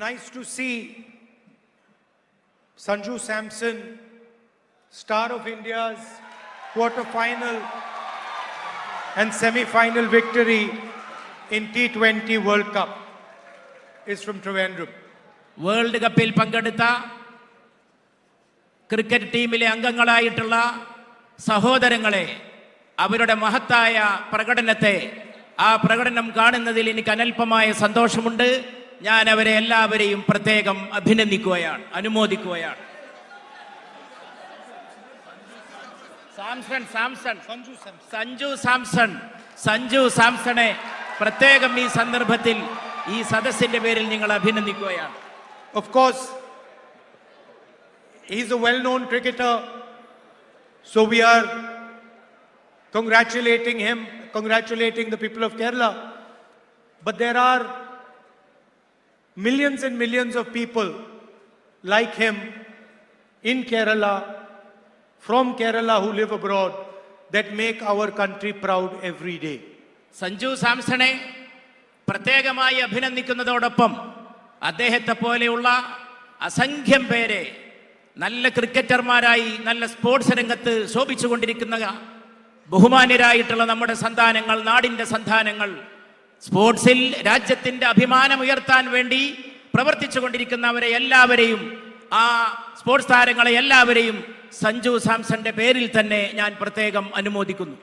nice to see Sanju Samson, star of India's quarter-final and semi-final victory in T20 World Cup, is from Trivandrum. World കപ്പിൽ പങ്കെടുത്ത cricket ടീമിലെ അംഗങ്ങളായിട്ടുള്ള സഹോദരങ്ങളെ, അവരുടെ മഹത്തായ പ്രകടനത്തെ, ആ പ്രകടനം കാണുന്നതിൽ എനിക്ക് അനൽപമായ സന്തോഷമുണ്ട്. ഞാൻ അവരെ എല്ലാവരെയും പ്രത്യേകം അഭിനന്ദിക്കുകയാണ്, അനുമോദിക്കുകയാണ്. സഞ്ജു സാംസണെ പ്രത്യേകം ഈ സന്ദർഭത്തിൽ ഈ സദസ്സിന്റെ പേരിൽ നിങ്ങൾ അഭിനന്ദിക്കുകയാണ്. Of course, he's a well-known cricketer, so we are congratulating him, congratulating the people of Kerala. But there are millions and millions of people like him in Kerala, from Kerala, who live abroad, that make our country proud every day. Sanju സാംസണെ പ്രത്യേകമായി അഭിനന്ദിക്കുന്നതോടൊപ്പം അദ്ദേഹത്തെ പോലെയുള്ള അസംഖ്യം പേരെ, നല്ല ക്രിക്കറ്റർമാരായി നല്ല sports രംഗത്ത് ശോഭിച്ചുകൊണ്ടിരിക്കുന്ന ബഹുമാന്യരായിട്ടുള്ള നമ്മുടെ സന്താനങ്ങൾ, നാടിൻ്റെ സന്താനങ്ങൾ, സ്പോർട്സിൽ രാജ്യത്തിൻ്റെ അഭിമാനമുയർത്താൻ വേണ്ടി പ്രവർത്തിച്ചു കൊണ്ടിരിക്കുന്നവരെ എല്ലാവരെയും, ആ സ്പോർട്സ് താരങ്ങളെ എല്ലാവരെയും സഞ്ജു സാംസന്റെ പേരിൽ തന്നെ ഞാൻ പ്രത്യേകം അനുമോദിക്കുന്നു.